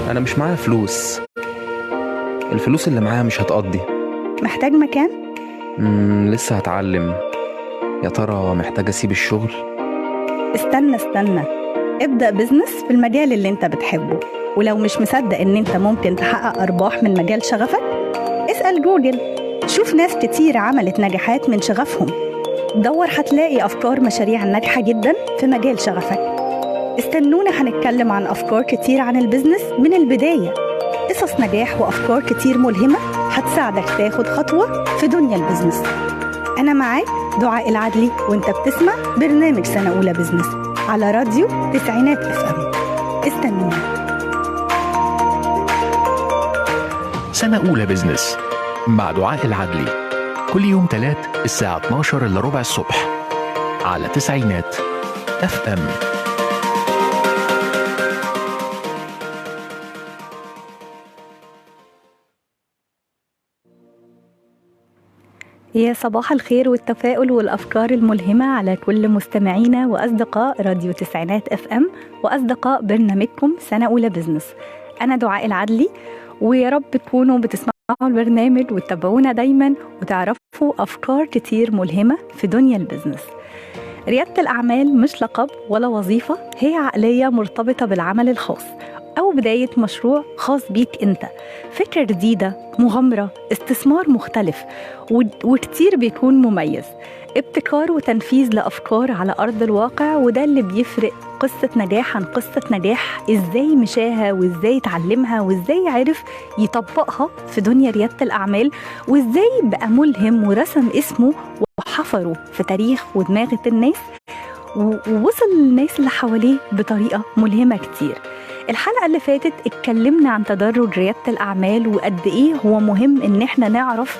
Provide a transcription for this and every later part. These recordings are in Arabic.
أنا مش معايا فلوس. الفلوس اللي معايا مش هتقضي. محتاج مكان؟ لسه هتعلم. يا ترى محتاج أسيب الشغل؟ استنى، ابدأ بزنس في المجال اللي انت بتحبه، ولو مش مصدق ان انت ممكن تحقق أرباح من مجال شغفك، اسأل جوجل. شوف ناس كتير عملت نجاحات من شغفهم. دور هتلاقي أفكار مشاريع ناجحة جدا في مجال شغفك. استنونا، هنتكلم عن أفكار كتير عن البزنس من البداية، قصص نجاح وأفكار كتير ملهمة هتساعدك تاخد خطوة في دنيا البزنس. أنا معاك دعاء العدلي، وانت بتسمع برنامج سنة أولى بزنس على راديو تسعينات FM. استنونا. سنة أولى بزنس مع دعاء العدلي، كل يوم تلات الساعة 12 إلا ربع الصبح على تسعينات FM. يا صباح الخير والتفاؤل والأفكار الملهمة على كل مستمعينا وأصدقاء راديو تسعينات FM وأصدقاء برنامجكم سنة أولى بزنس. أنا دعاء العدلي، ويا رب تكونوا بتسمعوا البرنامج وتتابعونا دايما وتعرفوا أفكار كتير ملهمة في دنيا البزنس. ريادة الأعمال مش لقب ولا وظيفة، هي عقلية مرتبطة بالعمل الخاص أو بداية مشروع خاص بيك أنت، فكرة جديدة، مغامرة، استثمار مختلف وكتير بيكون مميز، ابتكار وتنفيذ لأفكار على أرض الواقع. وده اللي بيفرق قصة نجاح عن قصة نجاح، إزاي مشاها وإزاي اتعلمها وإزاي عرف يطبقها في دنيا ريادة الأعمال، وإزاي بقى ملهم ورسم اسمه وحفره في تاريخ ودماغة الناس ووصل للناس اللي حواليه بطريقة ملهمة كتير. الحلقة اللي فاتت اتكلمنا عن تدرج ريادة الأعمال وقد إيه هو مهم إن احنا نعرف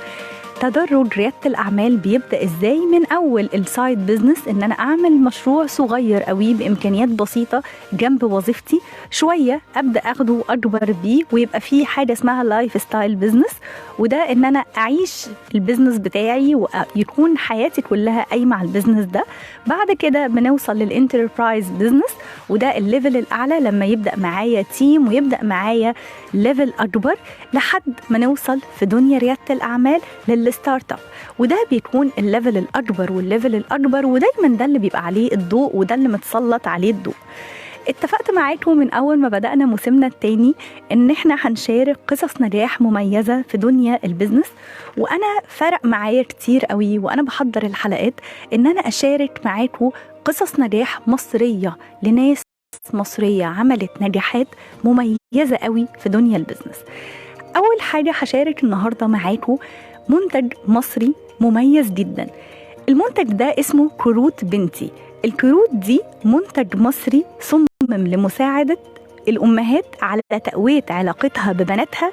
تدرج ريادة الأعمال بيبدأ إزاي. من أول السايد بيزنس، إن أنا أعمل مشروع صغير قوي بإمكانيات بسيطة جنب وظيفتي، شوية أبدأ أخده أكبر بيه ويبقى فيه حاجة اسمها لايف ستايل بيزنس، وده إن أنا أعيش البيزنس بتاعي ويكون حياتي كلها قايمة على البيزنس ده. بعد كده بنوصل للانتربرايز بيزنس، وده الليفل الأعلى لما يبدأ معايا تيم ويبدأ معايا ليفل أكبر، لحد ما نوصل في دنيا ريادة الأعمال للستارت اب، وده بيكون الليفل الأكبر والليفل الأكبر، ودايما ده اللي بيبقى عليه الضوء وده اللي متسلط عليه الضوء. اتفقت معاكم من أول ما بدأنا موسمنا التاني إن احنا هنشارك قصص نجاح مميزة في دنيا البيزنس، وأنا فرق معايا كتير قوي وأنا بحضر الحلقات إن أنا أشارك معاكم قصص نجاح مصرية لناس مصرية عملت نجاحات مميزة قوي في دنيا البيزنس. أول حاجة هشارك النهاردة معاكم منتج مصري مميز جدا. المنتج ده اسمه كروت بنتي. الكروت دي منتج مصري صمم لمساعدة الأمهات على تقوية علاقتها ببناتها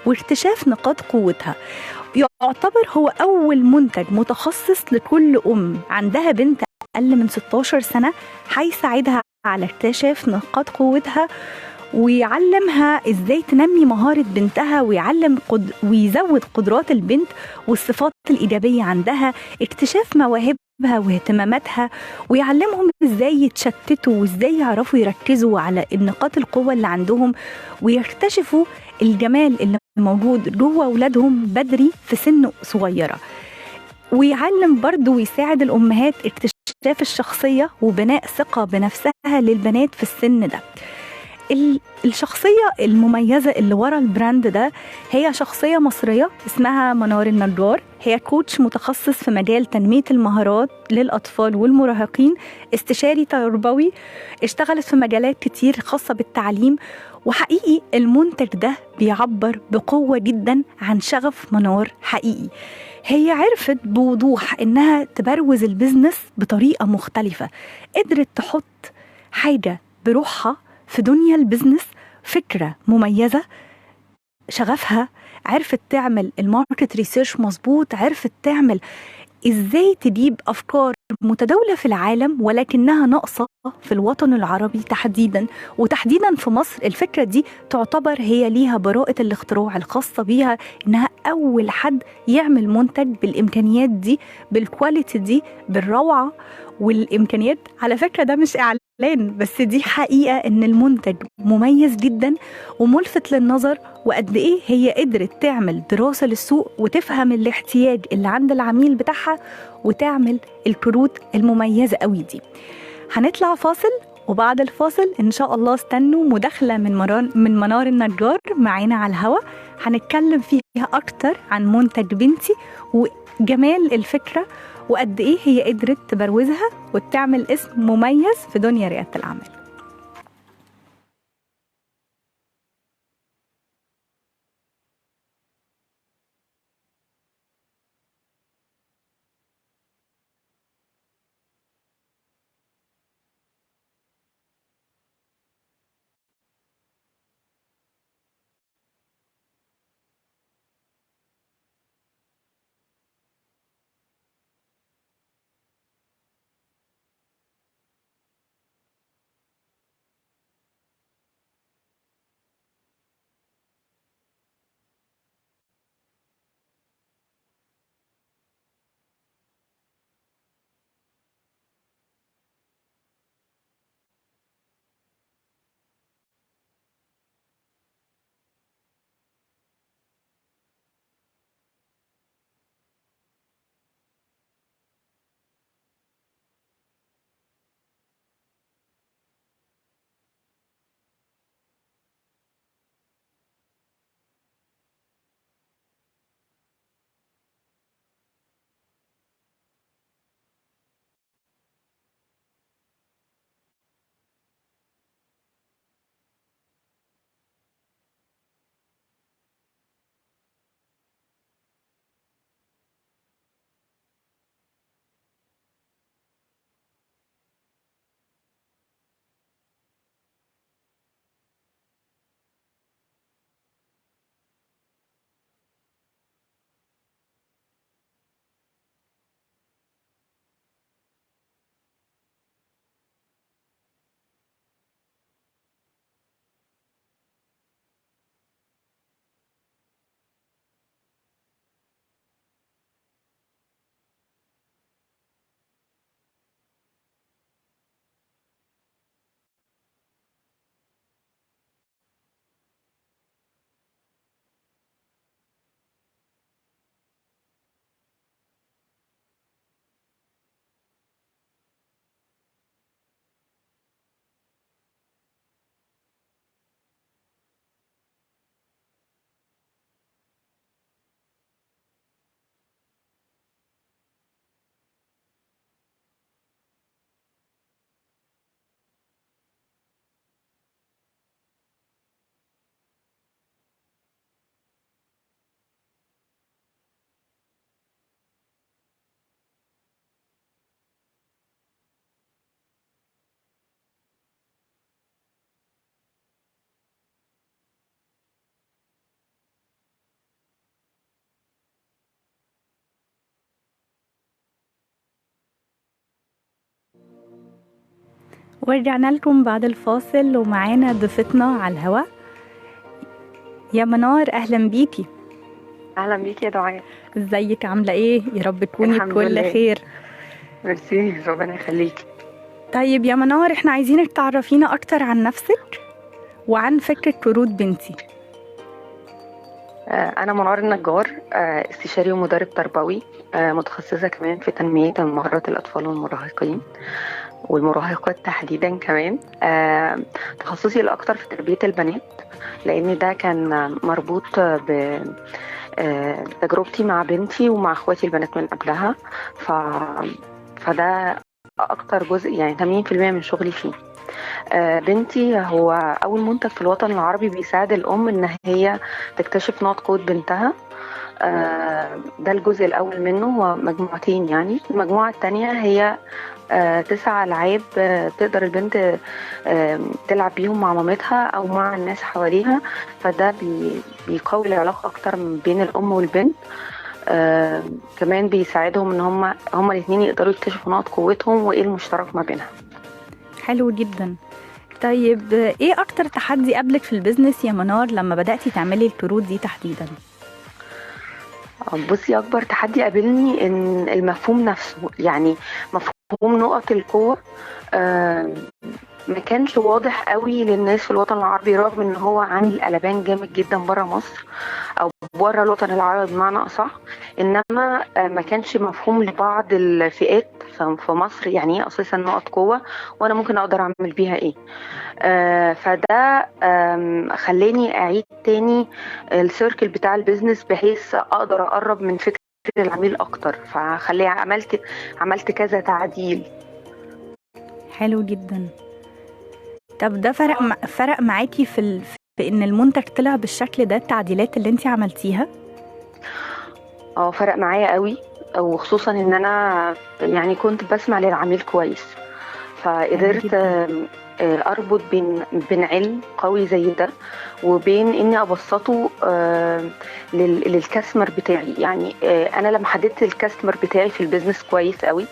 واكتشاف نقاط قوتها. يعتبر هو أول منتج متخصص لكل أم عندها بنت أقل من 16 سنة، هيساعدها على اكتشاف نقاط قوتها ويعلمها ازاي تنمي مهارة بنتها، ويزود قدرات البنت والصفات الإيجابية عندها، اكتشاف مواهبها واهتماماتها، ويعلمهم ازاي يتشتتوا وازاي يعرفوا يركزوا على النقاط القوة اللي عندهم، ويكتشفوا الجمال اللي موجود جوه أولادهم بدري في سن صغيرة. ويعلم برضو ويساعد الأمهات اكتشاف الشخصية وبناء ثقة بنفسها للبنات في السن ده. الشخصية المميزة اللي ورا البراند ده هي شخصية مصرية اسمها منار النجار. هي كوتش متخصص في مجال تنمية المهارات للأطفال والمراهقين، استشاري تربوي، اشتغلت في مجالات كتير خاصة بالتعليم. وحقيقي المنتج ده بيعبر بقوة جدا عن شغف منار حقيقي. هي عرفت بوضوح انها تبروز البيزنس بطريقة مختلفة، قدرت تحط حاجة بروحها في دنيا البيزنس، فكرة مميزة، شغفها، عرفت تعمل الماركت ريسيرش مظبوط، عرفت تعمل ازاي تجيب افكار متداولة في العالم ولكنها ناقصة في الوطن العربي تحديدا، وتحديدا في مصر. الفكرة دي تعتبر هي ليها براءة الاختراع الخاصة بيها، انها اول حد يعمل منتج بالامكانيات دي، بالكواليتي دي، بالروعة والامكانيات. على فكرة ده مش اعلان اعلان، بس دي حقيقة ان المنتج مميز جدا وملفت للنظر، وقد ايه هي قدرت تعمل دراسة للسوق وتفهم الاحتياج اللي عند العميل بتاعها وتعمل الكروت المميزة قوي دي. هنطلع فاصل، وبعد الفاصل ان شاء الله استنوا مداخلة من منار النجار معانا على الهوا، هنتكلم فيها اكتر عن منتج بنتي وجمال الفكرة وقد ايه هي قدرت تبروزها وتعمل اسم مميز في دنيا ريادة الأعمال. ورجعنا لكم بعد الفاصل ومعانا ضيفتنا على الهوا يا منار. اهلا بيكي. اهلا بيكي يا دعاء. ازيك؟ عامله ايه؟ يا رب تكوني بكل خير. ميرسي، ربنا يخليكي. طيب يا منار، احنا عايزينك تعرفينا اكتر عن نفسك وعن فكره كروت بنتي. انا منار النجار، استشاري ومدرب تربوي، متخصصه كمان في تنميه مهارات الاطفال والمراهقين والمراهقات تحديدا كمان. تخصصي الاكتر في تربيه البنات، لان ده كان مربوط بتجربتي مع بنتي ومع اخواتي البنات من قبلها. فده اكتر جزء، يعني 80% من شغلي فيه. بنتي هو اول منتج في الوطن العربي بيساعد الام ان هي تكتشف نقط قوة بنتها. ده الجزء الاول منه، هو مجموعتين. يعني المجموعة التانية هي 9 ألعاب تقدر البنت تلعب بيهم مع مامتها أو مع الناس حواليها، فده بيقوي العلاقة أكتر بين الأم والبنت. كمان بيساعدهم إن هما الاتنين يقدروا يكتشفوا نقط قوتهم وإيه المشترك ما بينها. حلو جدا. طيب إيه أكتر تحدي قابلك في البيزنس يا منار لما بدأتي تعملي الكروت دي تحديدا؟ بصي، أكبر تحدي قابلني إن المفهوم نفسه، يعني مفهوم مفهوم نقط القوة ما كانش واضح قوي للناس في الوطن العربي، رغم ان هو عامل قلبان جامد جدا بره مصر او بره الوطن العربي بمعنى اصح. انما ما كانش مفهوم لبعض الفئات في مصر يعني ايه اساسا نقط قوة، وانا ممكن اقدر اعمل بيها ايه. فده خلاني اعيد تاني السيركل بتاع البيزنس بحيث اقدر اقرب من فكرة العميل اكتر، فخليه عملت كذا تعديل. حلو جدا. طب ده فرق معاكي في ان المنتج طلع بالشكل ده، التعديلات اللي انت عملتيها؟ فرق معايا قوي، وخصوصا ان انا يعني كنت بسمع للعميل كويس، فقدرت اربط بين علم قوي زي ده وبين اني ابسطه للكاستمر بتاعي. يعني انا لما حددت الكاستمر بتاعي في البيزنس كويس قوي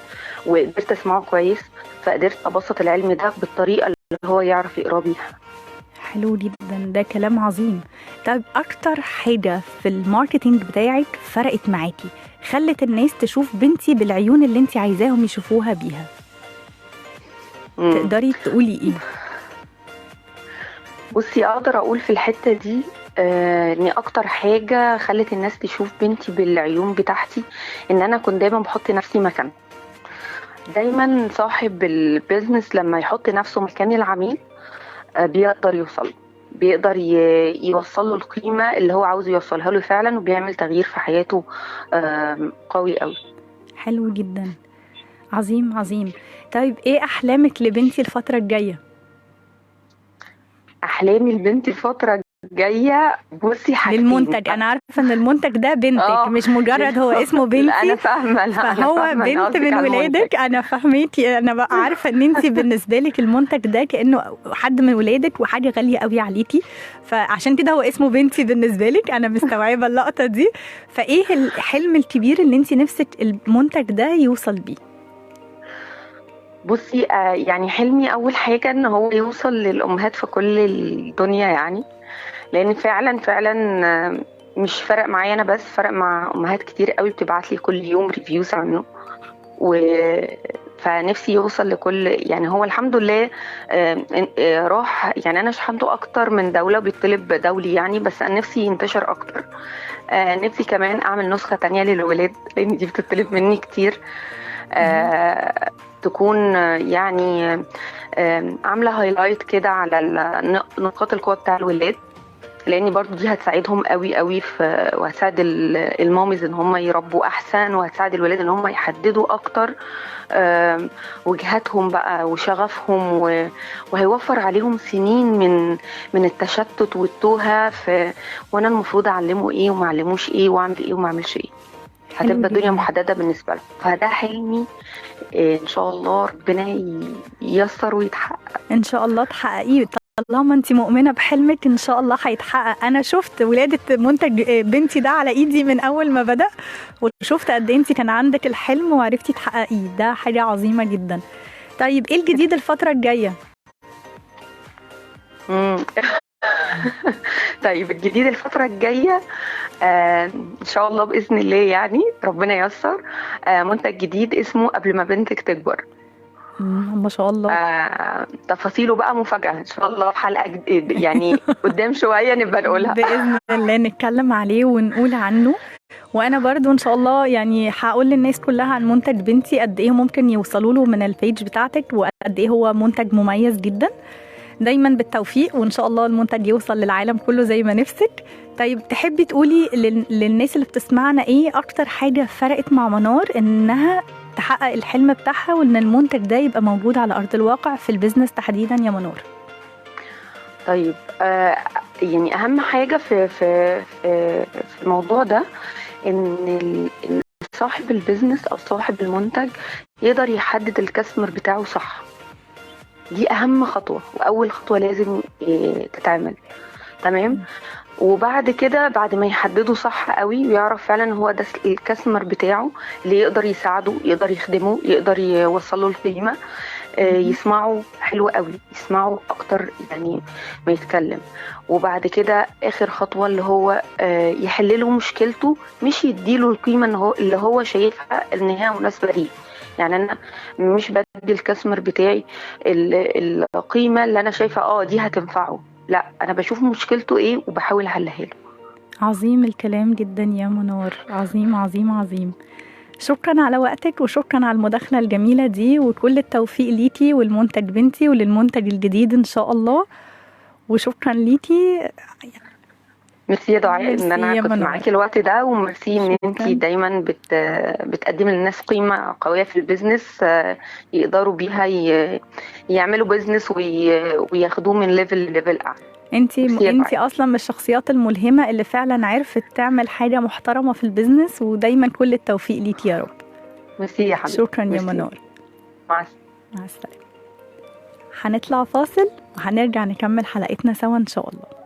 وقدرت اسمعه كويس، فقدرت ابسط العلم ده بالطريقه اللي هو يعرف يقرا بيها. حلو جدا، ده كلام عظيم. طب اكتر حاجه في الماركتينج بتاعك فرقت معاكي، خلت الناس تشوف بنتي بالعيون اللي انت عايزاهم يشوفوها بيها، تقدري تقولي ايه؟ بصي، اقدر اقول في الحته دي ان اكتر حاجه خلت الناس تشوف بنتي بالعيون بتاعتي ان انا كنت دايما بحط نفسي مكان. دايما صاحب البيزنس لما يحط نفسه مكان العميل بيقدر يوصل له القيمه اللي هو عاوز يوصلها له فعلا، وبيعمل تغيير في حياته قوي قوي. حلو جدا، عظيم عظيم. طيب ايه احلامك لبنتي الفتره الجايه؟ احلامي لبنتي الفتره الجايه، بصي حاجتين. للمنتج، انا عارفه ان المنتج ده بنتك، مش مجرد هو اسمه بنتي. انا فاهمه، فهو بنت من ولادك. انا فهميكي، انا بقى عارفه ان انت بالنسبه لك المنتج ده كانه حد من ولادك وحاجه غاليه قوي عليكي، فعشان كده هو اسمه بنتي بالنسبه لك. انا مستوعبه اللقطه دي. فايه الحلم الكبير اللي انت نفسك المنتج ده يوصل بيه؟ بصي، يعني حلمي اول حاجه ان هو يوصل للامهات في كل الدنيا، يعني لان فعلا مش فرق معايا انا بس، فرق مع امهات كتير قوي بتبعت لي كل يوم ريفيوز عنه. فنفسي يوصل لكل، يعني هو الحمد لله راح، يعني انا شحنته اكتر من دوله بيطلب دولي يعني، بس انا نفسي ينتشر اكتر. نفسي كمان اعمل نسخه تانية للولاد لان دي بتطلب مني كتير. تكون يعني عامله هايلايت كده على نقاط القوه بتاع الولاد، لان برضو دي هتساعدهم قوي قوي وهتساعد الماميز ان هم يربوا احسن، وهتساعد الولاد ان هم يحددوا اكتر وجهاتهم بقى وشغفهم، وهيوفر عليهم سنين من التشتت والتوهه وانا المفروض اعلمه ايه وما اعلموش ايه واعمل ايه وما اعملش ايه. هتبقى الدنيا محدده بالنسبه له، فده حلمي ان شاء الله ربنا ييسر ويتحقق. ان شاء الله تحققيه، طالما انت مؤمنه بحلمك ان شاء الله هيتحقق. انا شفت ولاده منتج بنتي ده على ايدي من اول ما بدا، وشفت قد ايه انت كان عندك الحلم وعرفتي تحققيه، ده حاجه عظيمه جدا. طيب ايه الجديد الفتره الجايه؟ طيب الجديد الفتره الجايه ان شاء الله باذن الله، يعني ربنا ييسر منتج جديد اسمه قبل ما بنتك تكبر. ما شاء الله. تفاصيله بقى مفاجأة إن شاء الله في حلقة يعني قدام شوية نبقى نقولها بإذن الله، نتكلم عليه ونقول عنه. وأنا برضو إن شاء الله يعني هقول للناس كلها عن منتج بنتي، قد إيه ممكن يوصلوا له من البيج بتاعتك، وقد إيه هو منتج مميز جدا. دايما بالتوفيق، وإن شاء الله المنتج يوصل للعالم كله زي ما نفسك. طيب تحبي تقولي للناس اللي بتسمعنا إيه أكتر حاجة فرقت مع منار إنها تحقق الحلم بتاعها، وإن المنتج ده يبقى موجود على أرض الواقع في البيزنس تحديدا يا منار؟ طيب يعني أهم حاجة في الموضوع ده إن صاحب البيزنس أو صاحب المنتج يقدر يحدد الكاستمر بتاعه صح. دي أهم خطوة وأول خطوة لازم تتعمل. تمام. وبعد كده بعد ما يحدده صح قوي ويعرف فعلا هو ده الكاستمر بتاعه اللي يقدر يساعده، يقدر يخدمه، يقدر يوصله القيمة، يسمعه حلو قوي، يسمعه اكتر يعني ما يتكلم. وبعد كده اخر خطوة اللي هو يحلله مشكلته، مش يديله القيمة اللي هو شايفها ان هي مناسبة ليه. يعني انا مش بدي الكاستمر بتاعي القيمه اللي انا شايفه دي هتنفعه، لا انا بشوف مشكلته ايه وبحاول احلها له. عظيم الكلام جدا يا منار، عظيم عظيم عظيم. شكرا على وقتك وشكرا على المداخلة الجميلة دي، وكل التوفيق ليكي والمنتج بنتي وللمنتج الجديد إن شاء الله، وشكرا ليكي. ميرسي يا دعاء ان ميرسي انا يا كنت منار. معاكي الوقت ده، وميرسي ان انت شكرا. دايما بتقدمي للناس قيمه قويه في البيزنس، يقدروا بيها يعملوا بيزنس وياخدوه من ليفل لليفل اعلى. ميرسي يا انتي دعاء. اصلا من الشخصيات الملهمة اللي فعلا عرفت تعمل حاجة محترمة في البيزنس، ودايما كل التوفيق ليكي يا رب. ميرسي يا حبيبتي. شكرا يا ميرسي. منار. مع السلامه. مع السلامة. هنطلع فاصل وهنرجع نكمل حلقتنا سوا ان شاء الله.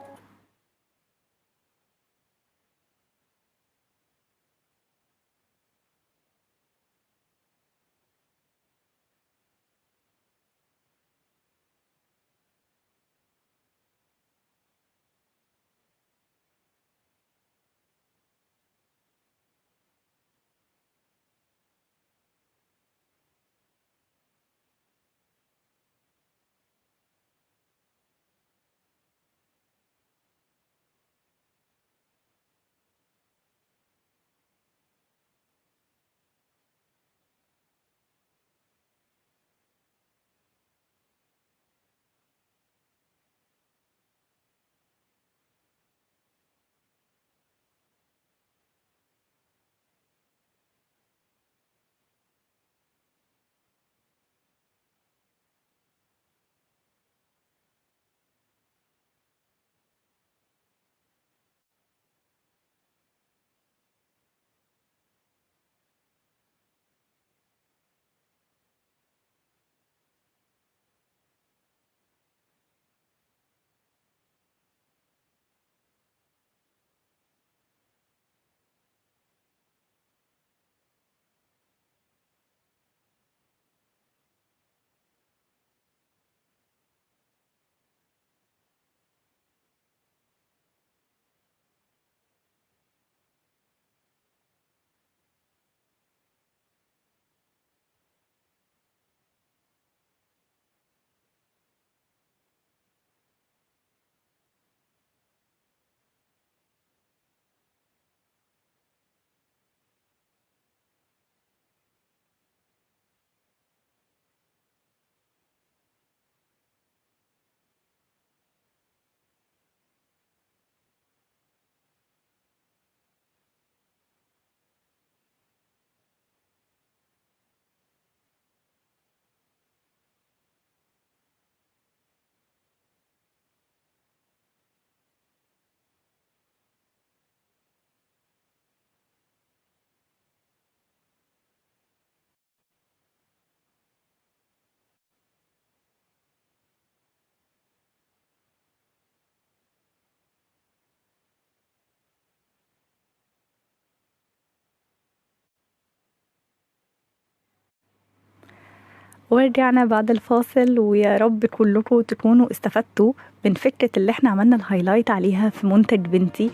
ورجعنا بعد الفاصل، ويا رب كلكم تكونوا استفدتوا من فكرة اللي احنا عملنا الهايلايت عليها في منتج بنتي.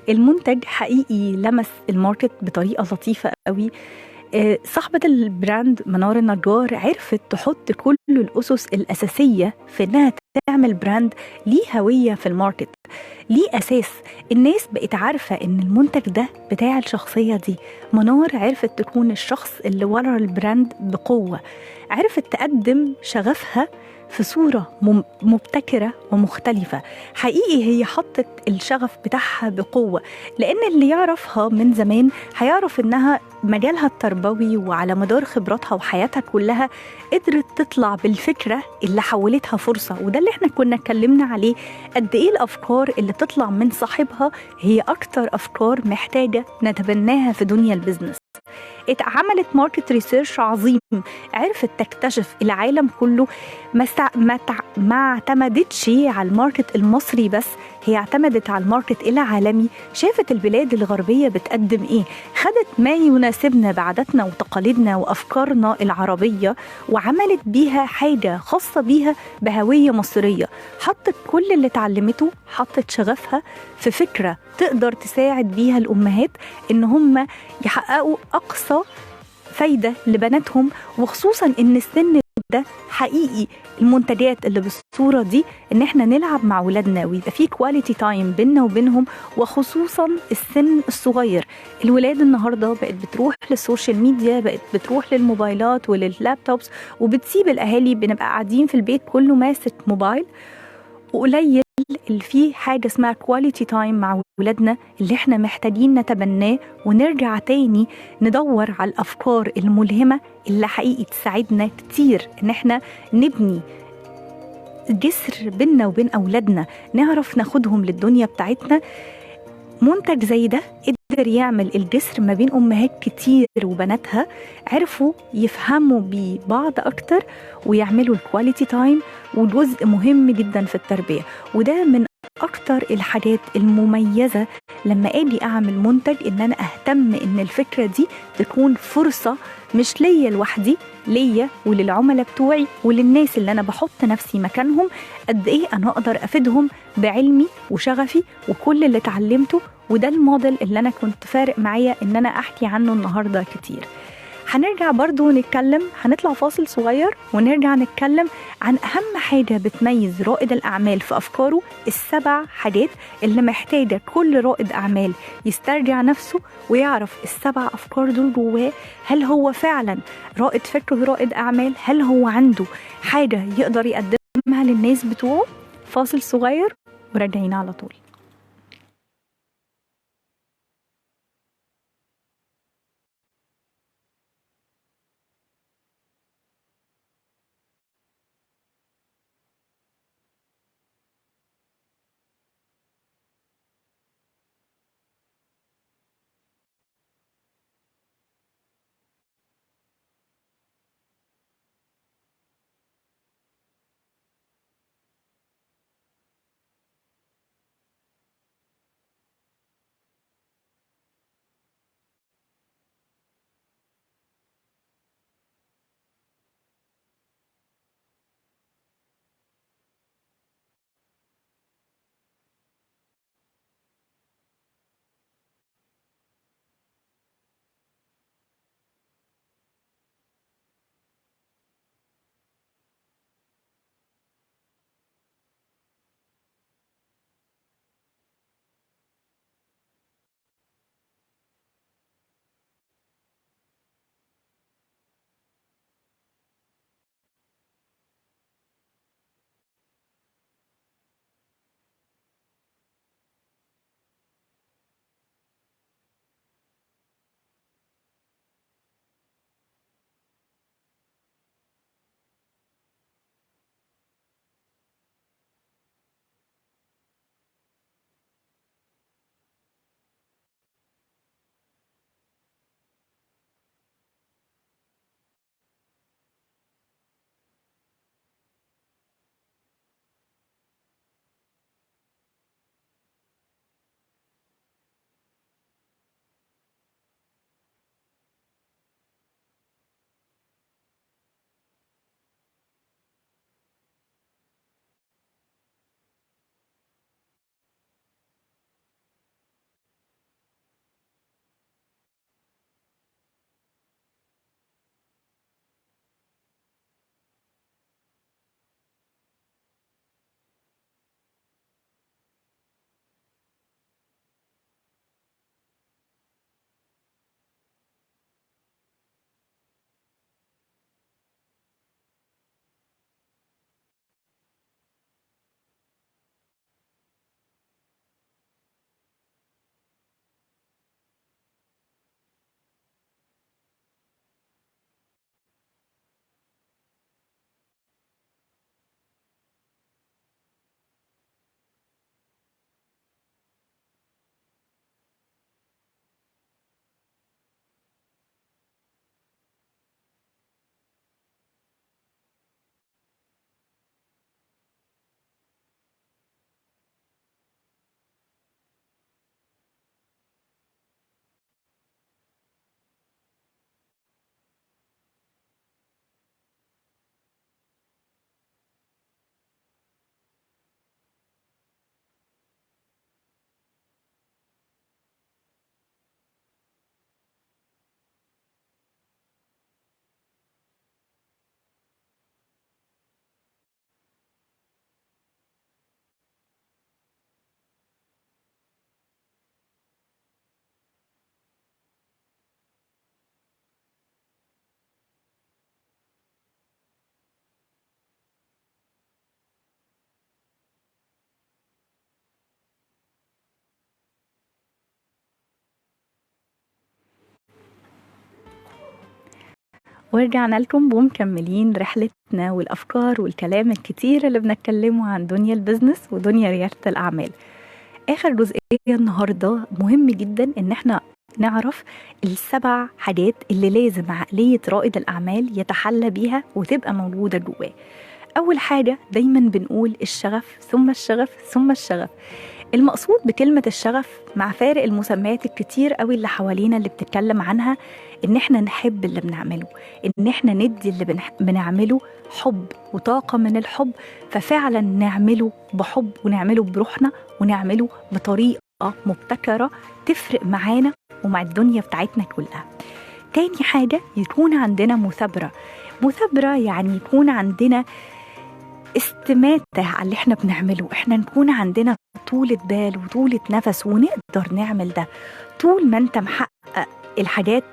المنتج حقيقي لمس الماركت بطريقة لطيفة قوي. صاحبة البراند منار النجار عرفت تحط كل الأسس الأساسية في إنها تعمل براند ليه هوية في الماركت، ليه أساس. الناس بقت عارفة إن المنتج ده بتاع الشخصية دي. منار عرفت تكون الشخص اللي ورا البراند بقوة، عرفت تقدم شغفها في صورة مبتكرة ومختلفة. حقيقي هي حطت الشغف بتاعها بقوة، لأن اللي يعرفها من زمان هيعرف إنها مجالها التربوي وعلى مدار خبراتها وحياتها كلها قدرت تطلع بالفكرة اللي حولتها فرصة. وده اللي احنا كنا اتكلمنا عليه، قد ايه الأفكار اللي تطلع من صاحبها هي أكتر أفكار محتاجة نتبناها في دنيا البزنس. اتعملت ماركت ريسيرش عظيم، عرفت تكتشف العالم كله. ما اعتمدتش على الماركت المصري بس، هي اعتمدت على الماركت العالمي. شافت البلاد الغربية بتقدم ايه، خدت ما يناسبنا بعاداتنا وتقاليدنا وأفكارنا العربية وعملت بيها حاجة خاصة بيها بهوية مصرية. حطت كل اللي اتعلمته، حطت شغفها في فكرة تقدر تساعد بيها الأمهات إن هم يحققوا أقصى فايدة لبناتهم، وخصوصا ان السن ده حقيقي المنتجات اللي بالصورة دي ان احنا نلعب مع ولادنا ويبقى في كواليتي تايم بيننا وبينهم، وخصوصا السن الصغير. الولاد النهاردة بقت بتروح للسوشيال ميديا، بقت بتروح للموبايلات ولللابتوبس، وبتسيب الاهالي بنبقى قاعدين في البيت كله ماسك موبايل، وقليل اللي فيه حاجة اسمها كواليتي تايم مع ولادنا اللي احنا محتاجين نتبناه، ونرجع تاني ندور على الأفكار الملهمة اللي حقيقي تساعدنا كتير ان احنا نبني جسر بيننا وبين أولادنا، نعرف ناخدهم للدنيا بتاعتنا. منتج زي ده قدر يعمل الجسر ما بين أمهات كتير وبناتها، عرفوا يفهموا ببعض أكتر ويعملوا الكواليتي تايم، وجزء مهم جدا في التربية. وده من أكتر الحاجات المميزة لما أجي أعمل منتج، إن أنا أهتم إن الفكرة دي تكون فرصة مش ليا لوحدي، ليا وللعملاء بتوعي وللناس اللي أنا بحط نفسي مكانهم، قد إيه أنا أقدر أفيدهم بعلمي وشغفي وكل اللي اتعلمته. وده الموديل اللي أنا كنت فارق معايا إن أنا أحكي عنه النهاردة كتير. هنرجع برضو نتكلم، هنطلع فاصل صغير ونرجع نتكلم عن أهم حاجة بتميز رائد الأعمال في أفكاره، ال7 حاجات اللي محتاجة كل رائد أعمال يسترجع نفسه ويعرف ال7 أفكار دول جواه. هل هو فعلا رائد فكر رائد أعمال؟ هل هو عنده حاجة يقدر يقدمها للناس بتوعه؟ فاصل صغير وراجعين على طول. ورجعنا لكم ومكملين رحلتنا والأفكار والكلام الكتير اللي بنتكلمه عن دنيا البزنس ودنيا ريادة الأعمال. آخر جزئية النهاردة مهم جدا إن احنا نعرف ال7 حاجات اللي لازم عقلية رائد الأعمال يتحلى بيها وتبقى موجودة جواه. أول حاجة دايما بنقول الشغف ثم الشغف ثم الشغف. المقصود بكلمة الشغف مع فارق المسميات الكتير قوي اللي حوالينا اللي بتتكلم عنها إن احنا نحب اللي بنعمله، إن احنا ندي اللي بنعمله حب وطاقة من الحب، ففعلا نعمله بحب ونعمله بروحنا ونعمله بطريقة مبتكرة تفرق معانا ومع الدنيا بتاعتنا كلها. تاني حاجة يكون عندنا مثابرة يعني يكون عندنا استماتة على اللي احنا بنعمله، احنا نكون عندنا طولة بال وطولة نفس ونقدر نعمل ده. طول ما انت محقق الحاجات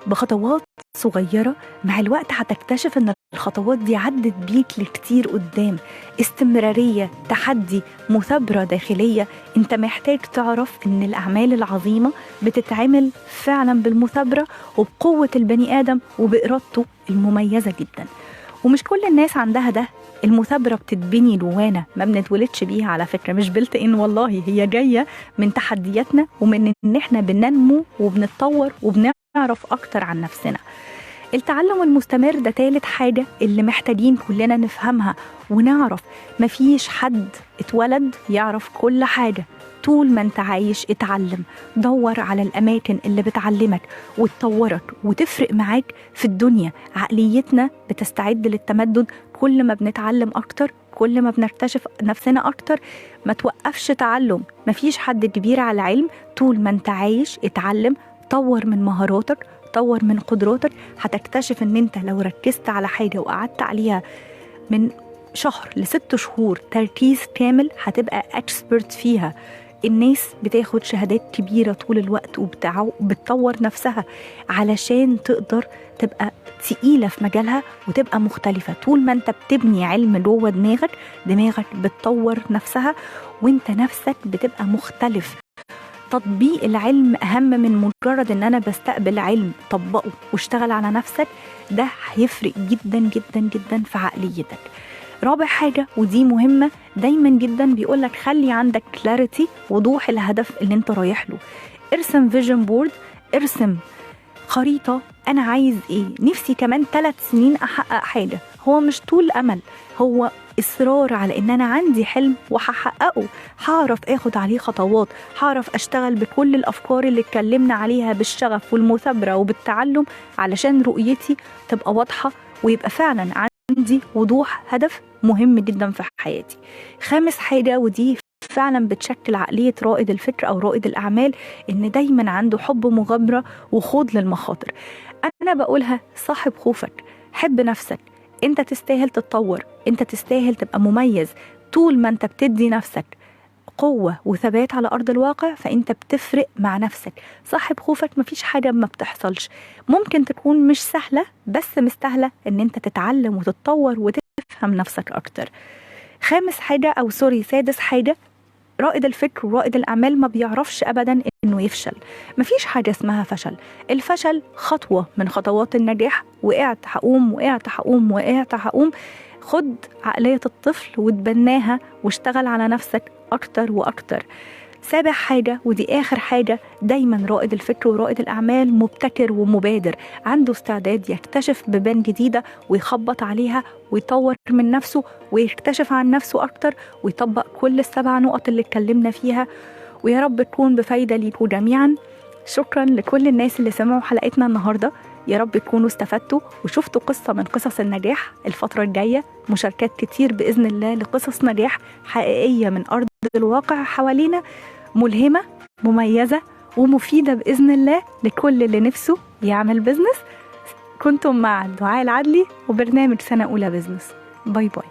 بخطوات صغيرة، مع الوقت هتكتشف ان الخطوات دي عدت بيك لكتير قدام. استمرارية، تحدي، مثابرة داخلية. انت محتاج تعرف ان الأعمال العظيمة بتتعمل فعلا بالمثابرة وبقوة البني آدم وبإرادته المميزة جدا، ومش كل الناس عندها ده. المثابرة بتتبني جوانا، ما بنتولدش بيها على فكرة، مش بلت إن والله، هي جاية من تحدياتنا ومن إن إحنا بننمو وبنتطور وبنعرف أكتر عن نفسنا. التعلم المستمر ده تالت حاجة اللي محتاجين كلنا نفهمها ونعرف. مفيش حد اتولد يعرف كل حاجة. طول ما انت عايش اتعلم، دور على الأماكن اللي بتعلمك وتطورك وتفرق معاك في الدنيا. عقليتنا بتستعد للتمدد كل ما بنتعلم أكتر، كل ما بنكتشف نفسنا أكتر. ما توقفش تعلم، مفيش حد كبير على علم. طول ما انت عايش اتعلم، طور من مهاراتك، طور من قدراتك. هتكتشف ان انت لو ركزت على حاجة وقعدت عليها من شهر ل6 شهور تركيز كامل هتبقى اكسبرت فيها. الناس بتاخد شهادات كبيرة طول الوقت وبتطور نفسها علشان تقدر تبقى تقيلة في مجالها وتبقى مختلفة. طول ما انت بتبني علم جوه دماغك بتطور نفسها وانت نفسك بتبقى مختلف. تطبيق العلم أهم من مجرد ان انا بستقبل علم. طبقه واشتغل على نفسك، ده هيفرق جدا جدا جدا في عقليتك. رابع حاجة ودي مهمة دايما جدا، بيقولك خلي عندك كلاريتي، وضوح الهدف اللي انت رايح له. ارسم فيجن بورد، ارسم خريطة. أنا عايز إيه؟ نفسي كمان 3 سنين أحقق حاجة. هو مش طول أمل، هو إصرار على إن أنا عندي حلم وهحققه. هعرف آخد عليه خطوات، هعرف أشتغل بكل الأفكار اللي اتكلمنا عليها بالشغف والمثابرة وبالتعلم علشان رؤيتي تبقى واضحة ويبقى فعلا عندي وضوح هدف مهم جدا في حياتي. خامس حاجة ودي فعلا بتشكل عقلية رائد الفكر أو رائد الأعمال، إن دايما عنده حب مغامرة وخوض للمخاطر. أنا بقولها صاحب خوفك، حب نفسك. أنت تستاهل تتطور، أنت تستاهل تبقى مميز. طول ما أنت بتدي نفسك قوة وثبات على أرض الواقع فأنت بتفرق مع نفسك. صاحب خوفك، مفيش حاجة ما بتحصلش. ممكن تكون مش سهلة بس مستاهلة إن أنت تتعلم وتتطور وتفهم نفسك أكتر. سادس حاجة، رائد الفكر ورائد الأعمال ما بيعرفش أبدا إنه يفشل. مفيش حاجة اسمها فشل. الفشل خطوة من خطوات النجاح. وقعت هقوم. خد عقلية الطفل وتبناها واشتغل على نفسك أكتر وأكتر. سابع حاجة ودي آخر حاجة، دايما رائد الفكر ورائد الأعمال مبتكر ومبادر، عنده استعداد يكتشف بيبان جديدة ويخبط عليها ويطور من نفسه ويكتشف عن نفسه أكتر ويطبق كل ال7 نقط اللي اتكلمنا فيها. ويا رب تكون بفايدة ليكم جميعا. شكرا لكل الناس اللي سمعوا حلقتنا النهاردة. يا رب تكونوا استفدتوا وشفتوا قصة من قصص النجاح. الفترة الجاية مشاركات كتير بإذن الله لقصص نجاح حقيقية من أرض الواقع حوالينا، ملهمة مميزة ومفيدة بإذن الله لكل اللي نفسه يعمل بزنس. كنتم مع دعاء العدلي وبرنامج سنة أولى بزنس. باي باي.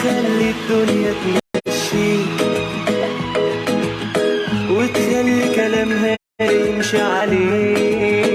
تخلي الدنيا تمشيك وتخلي كلامها يمشي عليك.